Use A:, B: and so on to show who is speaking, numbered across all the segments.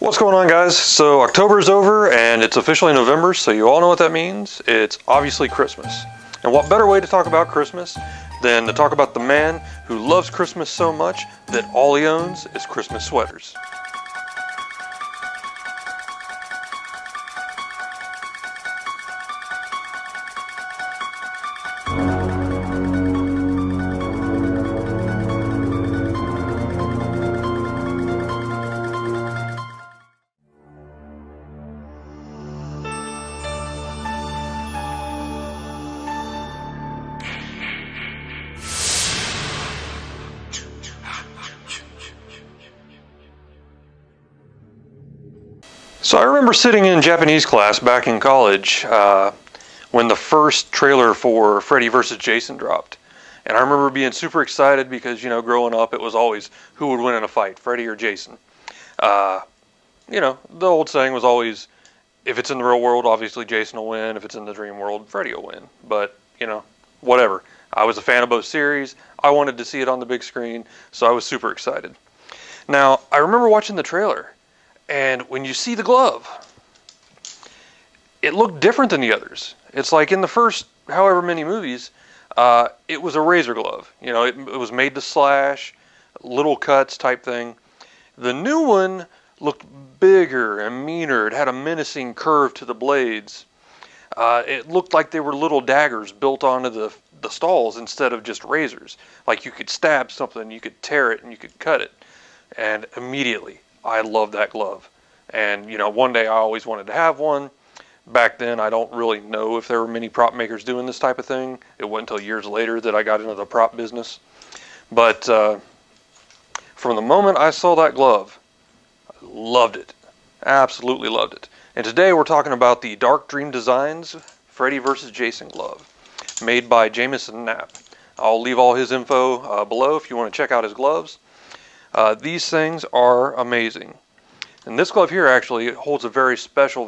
A: What's going on, guys? So October's over and it's officially November, so you all know what that means. It's obviously Christmas. And what better way to talk about Christmas than to talk about the man who loves Christmas so much that all he owns is Christmas sweaters. So I remember sitting in Japanese class back in college when the first trailer for Freddy vs. Jason dropped. And I remember being super excited because, you know, growing up it was always who would win in a fight, Freddy or Jason. You know, the old saying was always, if it's in the real world, obviously Jason will win. If it's in the dream world, Freddy will win. But, you know, whatever. I was a fan of both series. I wanted to see it on the big screen, so I was super excited. Now, I remember watching the trailer. And when you see the glove, it looked different than the others. It's like in the first however many movies, it was a razor glove. You know, it was made to slash, little cuts type thing. The new one looked bigger and meaner. It had a menacing curve to the blades. It looked like they were little daggers built onto the stalls instead of just razors. Like you could stab something, you could tear it, and you could cut it. And immediately, I love that glove. And, you know, one day I always wanted to have one. Back then, I don't really know if there were many prop makers doing this type of thing. It wasn't until years later that I got into the prop business. But from the moment I saw that glove, I loved it. Absolutely loved it. And today we're talking about the Dark Dream Designs Freddy vs. Jason glove, made by Jameson Knapp. I'll leave all his info below if you want to check out his gloves. These things are amazing, and this glove here actually holds a very special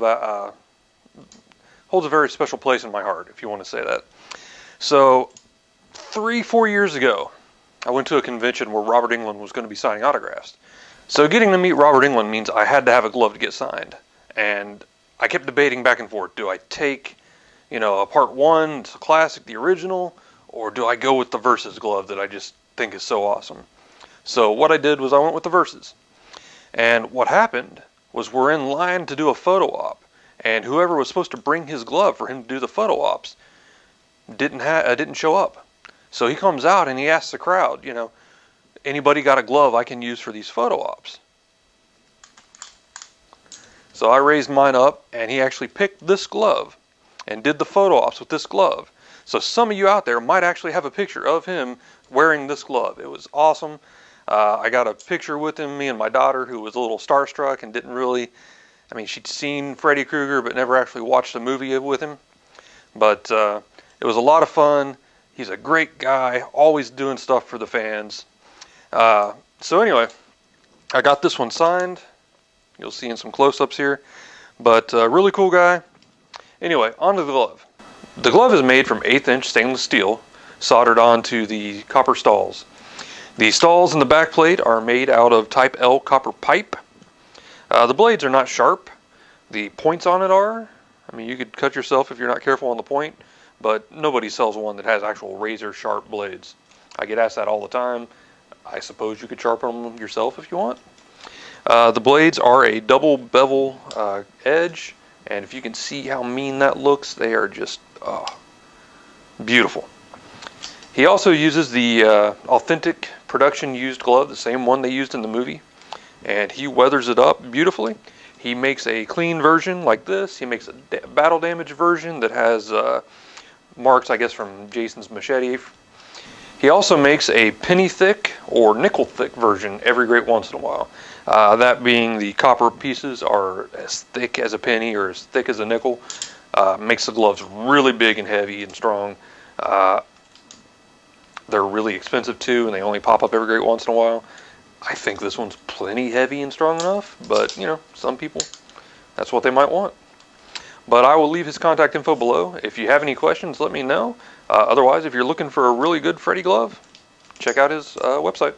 A: place in my heart, if you want to say that. So 3-4 years ago, I went to a convention where Robert Englund was going to be signing autographs. So getting to meet Robert Englund means I had to have a glove to get signed, and I kept debating back and forth. Do I take, you know, a part 1, it's a classic, the original, or do I go with the Versus glove that I just think is so awesome? So what I did was I went with the Versus. And what happened was we're in line to do a photo op. And whoever was supposed to bring his glove for him to do the photo ops didn't show up. So he comes out and he asks the crowd, you know, anybody got a glove I can use for these photo ops? So I raised mine up and he actually picked this glove and did the photo ops with this glove. So some of you out there might actually have a picture of him wearing this glove. It was awesome. I got a picture with him, me and my daughter, who was a little starstruck and didn't really, I mean, she'd seen Freddy Krueger, but never actually watched a movie with him. But it was a lot of fun. He's a great guy, always doing stuff for the fans. So anyway, I got this one signed. You'll see in some close-ups here. But really cool guy. Anyway, onto the glove. The glove is made from 1/8" stainless steel, soldered onto the copper stalls. The stalls in the back plate are made out of type L copper pipe. The blades are not sharp. The points on it are. I mean, you could cut yourself if you're not careful on the point, but nobody sells one that has actual razor sharp blades. I get asked that all the time. I suppose you could sharpen them yourself if you want. The blades are a double bevel edge, and if you can see how mean that looks, they are just beautiful. He also uses the authentic production used glove, the same one they used in the movie, and he weathers it up beautifully. He makes a clean version like this. He makes a battle damage version that has marks, I guess, from Jason's machete. He also makes a penny thick or nickel thick version every great once in a while. That being the copper pieces are as thick as a penny or as thick as a nickel. Makes the gloves really big and heavy and strong. They're really expensive too, and they only pop up every great once in a while. I think this one's plenty heavy and strong enough, but you know, some people, that's what they might want. But I will leave his contact info below. If you have any questions, let me know. Otherwise, if you're looking for a really good Freddy glove, check out his website.